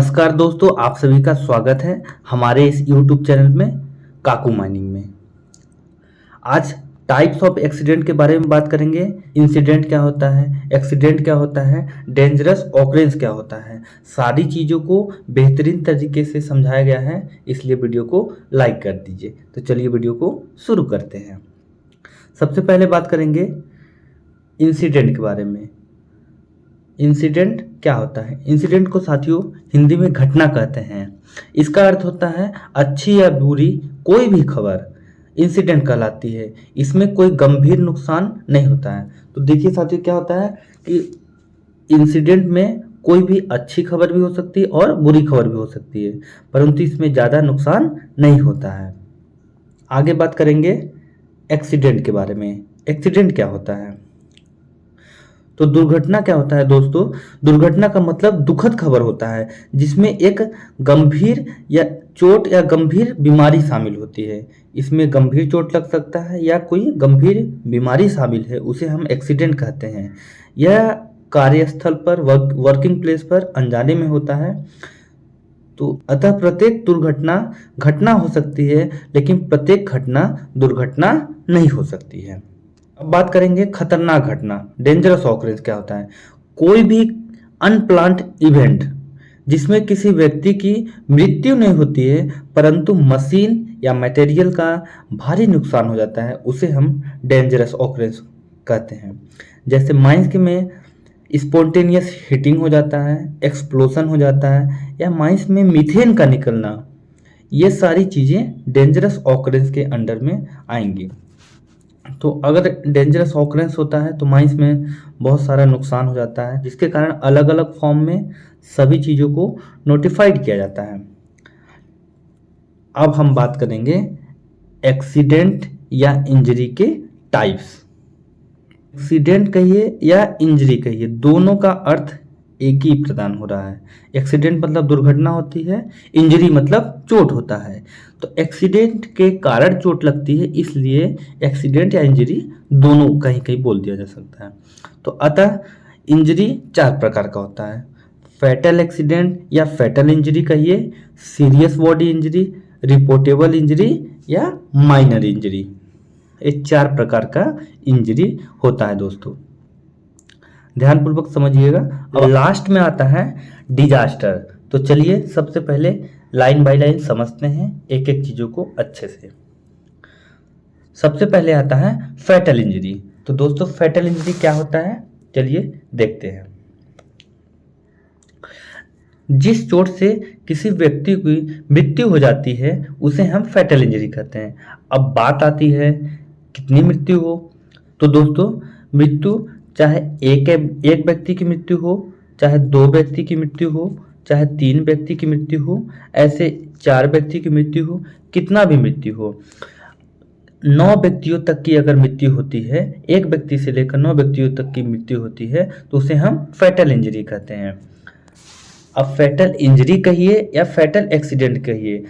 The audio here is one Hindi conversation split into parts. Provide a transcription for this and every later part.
नमस्कार दोस्तों, आप सभी का स्वागत है हमारे इस YouTube चैनल में काकू माइनिंग में। आज टाइप्स ऑफ एक्सीडेंट के बारे में बात करेंगे। इंसिडेंट क्या होता है, एक्सीडेंट क्या होता है, डेंजरस ऑकरेंस क्या होता है, सारी चीज़ों को बेहतरीन तरीके से समझाया गया है, इसलिए वीडियो को लाइक कर दीजिए। तो चलिए वीडियो को शुरू करते हैं। सबसे पहले बात करेंगे इंसिडेंट के बारे में। इंसिडेंट क्या होता है? इंसिडेंट को साथियों हिंदी में घटना कहते हैं। इसका अर्थ होता है अच्छी या बुरी कोई भी खबर इंसिडेंट कहलाती है। इसमें कोई गंभीर नुकसान नहीं होता है। तो देखिए साथियों, क्या होता है कि इंसिडेंट में कोई भी अच्छी खबर भी हो सकती है और बुरी खबर भी हो सकती है, परंतु इसमें ज़्यादा नुकसान नहीं होता है। आगे बात करेंगे एक्सीडेंट के बारे में। एक्सीडेंट क्या होता है? तो दुर्घटना क्या होता है दोस्तों? दुर्घटना का मतलब दुखद खबर होता है जिसमें एक गंभीर या चोट या गंभीर बीमारी शामिल होती है। इसमें गंभीर चोट लग सकता है या कोई गंभीर बीमारी शामिल है, उसे हम एक्सीडेंट कहते हैं। यह कार्यस्थल पर वर्किंग प्लेस पर अनजाने में होता है। तो अतः प्रत्येक दुर्घटना घटना हो सकती है, लेकिन प्रत्येक घटना दुर्घटना नहीं हो सकती है। अब बात करेंगे खतरनाक घटना, डेंजरस ऑकरेंस क्या होता है? कोई भी अनप्लान्ड इवेंट जिसमें किसी व्यक्ति की मृत्यु नहीं होती है, परंतु मशीन या मटेरियल का भारी नुकसान हो जाता है, उसे हम डेंजरस ऑकरेंस कहते हैं। जैसे माइंस के में स्पॉन्टेनियस हीटिंग हो जाता है, एक्सप्लोजन हो जाता है, या माइंस में मीथेन का निकलना, ये सारी चीज़ें डेंजरस ऑकरेंस के अंडर में आएंगी। तो अगर डेंजरस ऑकरेंस होता है तो माइंस में बहुत सारा नुकसान हो जाता है, जिसके कारण अलग अलग फॉर्म में सभी चीज़ों को नोटिफाइड किया जाता है। अब हम बात करेंगे एक्सीडेंट या इंजरी के टाइप्स। एक्सीडेंट कहिए या इंजरी कहिए, दोनों का अर्थ एक ही प्रदान हो रहा है। एक्सीडेंट मतलब दुर्घटना होती है, इंजरी मतलब चोट होता है। तो एक्सीडेंट के कारण चोट लगती है, इसलिए एक्सीडेंट या इंजरी दोनों कहीं कहीं बोल दिया जा सकता है। तो अतः इंजरी 4 प्रकार का होता है। फैटल एक्सीडेंट या फैटल इंजरी कहिए, serious body injury, reportable injury या माइनर इंजरी। ये 4 प्रकार का इंजरी होता है दोस्तों, ध्यानपूर्वक समझिएगा। अब लास्ट में आता है डिजास्टर। तो चलिए सबसे पहले लाइन बाय लाइन समझते हैं एक एक चीज़ों को अच्छे से। सबसे पहले आता है फैटल इंजरी। तो दोस्तों फैटल इंजरी क्या होता है, चलिए देखते हैं। जिस चोट से किसी व्यक्ति की मृत्यु हो जाती है उसे हम फैटल इंजरी कहते हैं। अब बात आती है कितनी मृत्यु हो। तो दोस्तों मृत्यु चाहे एक व्यक्ति की मृत्यु हो, चाहे 2 व्यक्ति की मृत्यु हो, चाहे 3 व्यक्ति की मृत्यु हो, ऐसे 4 व्यक्ति की मृत्यु हो, कितना भी मृत्यु हो, 9 व्यक्तियों तक की अगर मृत्यु होती है, एक व्यक्ति से लेकर 9 व्यक्तियों तक की मृत्यु होती है, तो उसे हम फैटल इंजरी कहते हैं। अब फैटल इंजरी कहिए या फैटल एक्सीडेंट कहिए,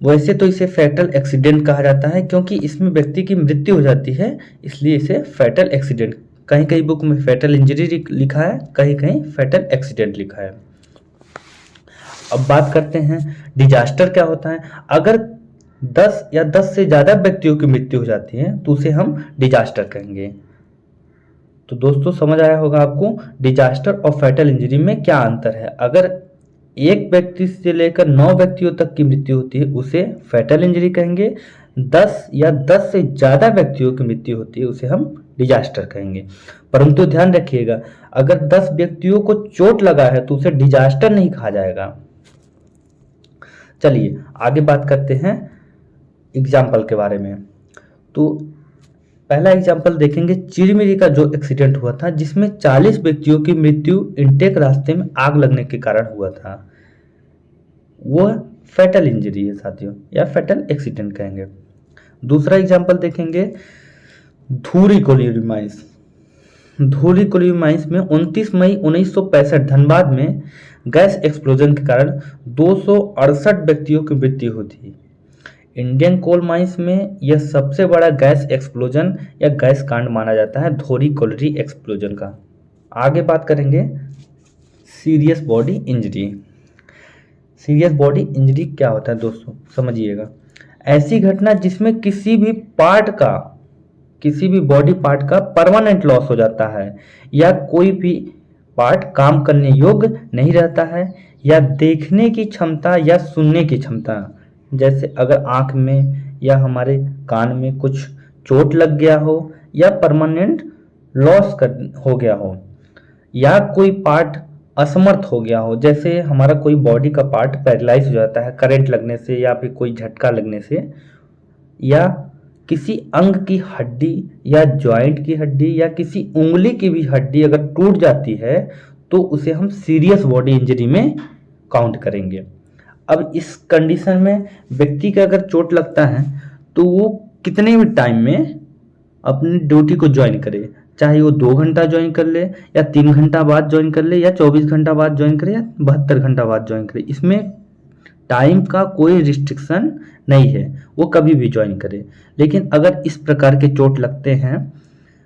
वैसे तो इसे फैटल एक्सीडेंट कहा जाता है क्योंकि इसमें व्यक्ति की मृत्यु हो जाती है, इसलिए इसे फैटल एक्सीडेंट, कहीं कहीं बुक में फैटल इंजरी लिखा है, कहीं कहीं फैटल एक्सीडेंट लिखा है। अब बात करते हैं डिजास्टर क्या होता है। अगर 10 या 10 से ज़्यादा व्यक्तियों की मृत्यु हो जाती है तो उसे हम डिजास्टर कहेंगे। तो दोस्तों समझ आया होगा आपको डिजास्टर और फैटल इंजरी में क्या अंतर है। अगर एक व्यक्ति से लेकर 9 व्यक्तियों तक की मृत्यु होती है उसे फैटल इंजरी कहेंगे। 10 या 10 से ज़्यादा व्यक्तियों की मृत्यु होती है उसे हम डिजास्टर कहेंगे। परंतु ध्यान रखिएगा, अगर 10 व्यक्तियों को चोट लगा है तो उसे डिजास्टर नहीं कहा जाएगा। चलिए आगे बात करते हैं एग्जाम्पल के बारे में। तो पहला एग्जाम्पल देखेंगे चिरमिरी का जो एक्सीडेंट हुआ था, जिसमें 40 व्यक्तियों की मृत्यु इनटेक रास्ते में आग लगने के कारण हुआ था, वह फैटल इंजरी है साथियों, या फैटल एक्सीडेंट कहेंगे। दूसरा एग्जाम्पल देखेंगे धूरी कोलियरी माइंस। धूरी कोलियरी माइंस में 29 मई 1965 धनबाद में गैस एक्सप्लोजन के कारण 268 व्यक्तियों की मृत्यु हुई थी। इंडियन कोल माइंस में यह सबसे बड़ा गैस एक्सप्लोजन या गैस कांड माना जाता है, धौरी कोलियरी एक्सप्लोजन का। आगे बात करेंगे serious body injury. Serious body injury क्या होता है दोस्तों, समझिएगा। ऐसी घटना जिसमें किसी भी बॉडी पार्ट का परमानेंट लॉस हो जाता है, या कोई भी पार्ट काम करने योग्य नहीं रहता है, या देखने की क्षमता या सुनने की क्षमता, जैसे अगर आंख में या हमारे कान में कुछ चोट लग गया हो, या परमानेंट लॉस हो गया हो, या कोई पार्ट असमर्थ हो गया हो, जैसे हमारा कोई बॉडी का पार्ट पैरालाइज हो जाता है करंट लगने से या फिर कोई झटका लगने से, या किसी अंग की हड्डी या जॉइंट की हड्डी या किसी उंगली की भी हड्डी अगर टूट जाती है तो उसे हम सीरियस बॉडी इंजरी में काउंट करेंगे। अब इस कंडीशन में व्यक्ति का अगर चोट लगता है तो वो कितने भी टाइम में अपनी ड्यूटी को ज्वाइन करे, चाहे वो 2 घंटा ज्वाइन कर ले, या 3 घंटा बाद ज्वाइन कर ले, या 24 घंटा बाद ज्वाइन करे, या 72 घंटा बाद ज्वाइन करे। इसमें टाइम का कोई रिस्ट्रिक्शन नहीं है, वो कभी भी ज्वाइन करे। लेकिन अगर इस प्रकार के चोट लगते हैं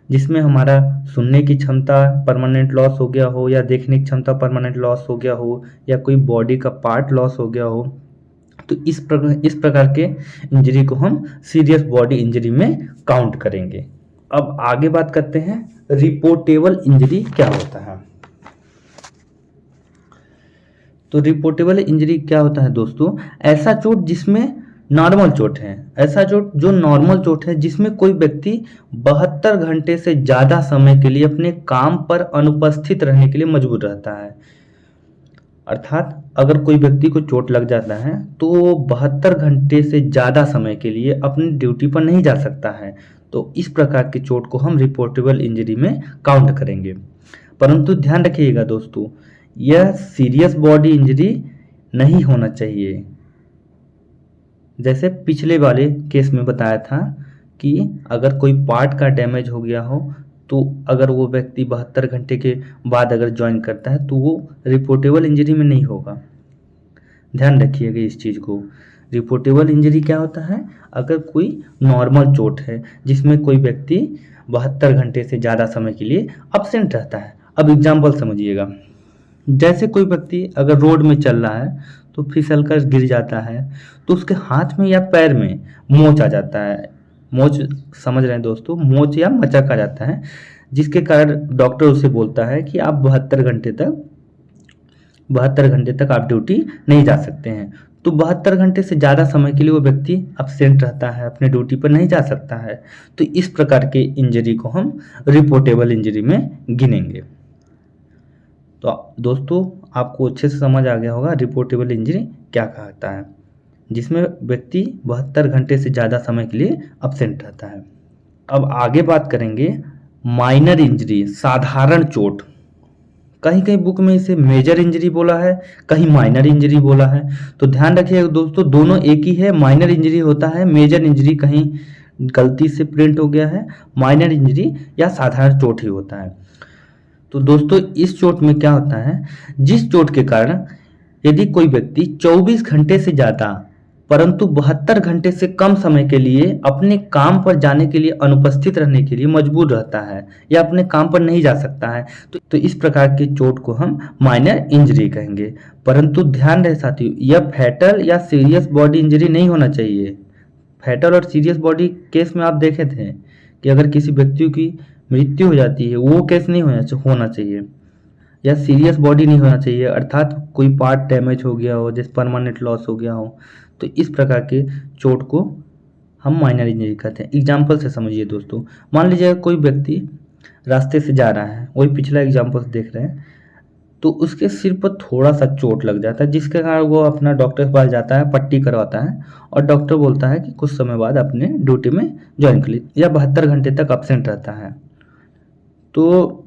जिसमें हमारा सुनने की क्षमता परमानेंट लॉस हो गया हो, या देखने की क्षमता परमानेंट लॉस हो गया हो, या कोई बॉडी का पार्ट लॉस हो गया हो, तो इस प्रकार के इंजरी को हम सीरियस बॉडी इंजरी में काउंट करेंगे। अब आगे बात करते हैं रिपोर्टेबल इंजरी क्या होता है। तो रिपोर्टेबल इंजरी क्या होता है दोस्तों, ऐसा चोट जिसमें नॉर्मल चोट है, ऐसा चोट जो नॉर्मल चोट है जिसमें कोई व्यक्ति 72 घंटे से ज़्यादा समय के लिए अपने काम पर अनुपस्थित रहने के लिए मजबूर रहता है। अर्थात अगर कोई व्यक्ति को चोट लग जाता है तो वो 72 घंटे से ज़्यादा समय के लिए अपनी ड्यूटी पर नहीं जा सकता है, तो इस प्रकार की चोट को हम रिपोर्टेबल इंजरी में काउंट करेंगे। परंतु ध्यान रखिएगा दोस्तों, यह सीरियस बॉडी इंजरी नहीं होना चाहिए। जैसे पिछले वाले केस में बताया था कि अगर कोई पार्ट का डैमेज हो गया हो तो अगर वो व्यक्ति 72 घंटे के बाद अगर ज्वाइन करता है तो वो रिपोर्टेबल इंजरी में नहीं होगा। ध्यान रखिएगा इस चीज़ को। रिपोर्टेबल इंजरी क्या होता है, अगर कोई नॉर्मल चोट है जिसमें कोई व्यक्ति 72 घंटे से ज़्यादा समय के लिए अब्सेंट रहता है। अब एग्जाम्पल समझिएगा, जैसे कोई व्यक्ति अगर रोड में चल रहा है तो फिसल कर गिर जाता है तो उसके हाथ में या पैर में मोच आ जाता है, मोच समझ रहे हैं दोस्तों, मोच या मचक आ जाता है, जिसके कारण डॉक्टर उसे बोलता है कि आप 72 घंटे तक आप ड्यूटी नहीं जा सकते हैं। तो 72 घंटे से ज़्यादा समय के लिए वो व्यक्ति अब्सेंट रहता है, अपने ड्यूटी पर नहीं जा सकता है, तो इस प्रकार के इंजरी को हम रिपोर्टेबल इंजरी में गिनेंगे। तो दोस्तों आपको अच्छे से समझ आ गया होगा रिपोर्टेबल इंजरी क्या कहता है, जिसमें व्यक्ति 72 घंटे से ज़्यादा समय के लिए अब्सेंट रहता है। अब आगे बात करेंगे माइनर इंजरी, साधारण चोट। कहीं कहीं बुक में इसे मेजर इंजरी बोला है, कहीं माइनर इंजरी बोला है, तो ध्यान रखिएगा दोस्तों, दोनों एक ही है। माइनर इंजरी होता है, मेजर इंजरी कहीं गलती से प्रिंट हो गया है, माइनर इंजरी या साधारण चोट ही होता है। तो दोस्तों इस चोट में क्या होता है, जिस चोट के कारण यदि कोई व्यक्ति 24 घंटे से ज़्यादा परंतु 72 घंटे से कम समय के लिए अपने काम पर जाने के लिए अनुपस्थित रहने के लिए मजबूर रहता है या अपने काम पर नहीं जा सकता है, तो इस प्रकार की चोट को हम माइनर इंजरी कहेंगे। परंतु ध्यान रहे साथियों, यह फैटल या सीरियस बॉडी इंजरी नहीं होना चाहिए। फैटल और सीरियस बॉडी केस में आप देखे थे कि अगर किसी व्यक्ति की मृत्यु हो जाती है, वो केस नहीं होना चाहिए, या सीरियस बॉडी नहीं होना चाहिए, अर्थात कोई पार्ट डैमेज हो गया हो, जैसे परमानेंट लॉस हो गया हो, तो इस प्रकार के चोट को हम माइनर इंजरी कहते हैं। एग्जाम्पल से समझिए दोस्तों, मान लीजिए कोई व्यक्ति रास्ते से जा रहा है, वही पिछला एग्जाम्पल देख रहे हैं, तो उसके सिर पर थोड़ा सा चोट लग जाता है, जिसके कारण वो अपना डॉक्टर के पास जाता है, पट्टी करवाता है, और डॉक्टर बोलता है कि कुछ समय बाद अपने ड्यूटी में ज्वाइन कर लीजिए, या 72 घंटे तक अब्सेंट रहता है। तो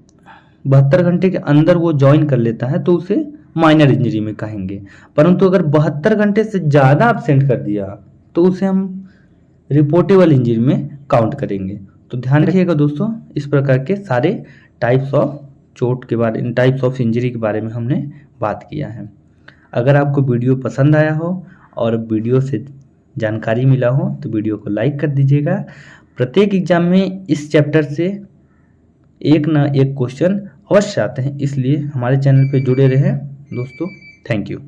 72 घंटे के अंदर वो ज्वाइन कर लेता है तो उसे माइनर इंजरी में कहेंगे। परंतु अगर 72 घंटे से ज़्यादा अब्सेंट कर दिया तो उसे हम रिपोर्टेबल इंजरी में काउंट करेंगे। तो ध्यान रखिएगा दोस्तों, इस प्रकार के सारे टाइप्स ऑफ चोट के बारे में, टाइप्स ऑफ इंजरी के बारे में हमने बात किया है। अगर आपको वीडियो पसंद आया हो और वीडियो से जानकारी मिला हो तो वीडियो को लाइक कर दीजिएगा। प्रत्येक एग्जाम में इस चैप्टर से एक ना एक क्वेश्चन अवश्य आते हैं, इसलिए हमारे चैनल पे जुड़े रहें दोस्तों। Thank you.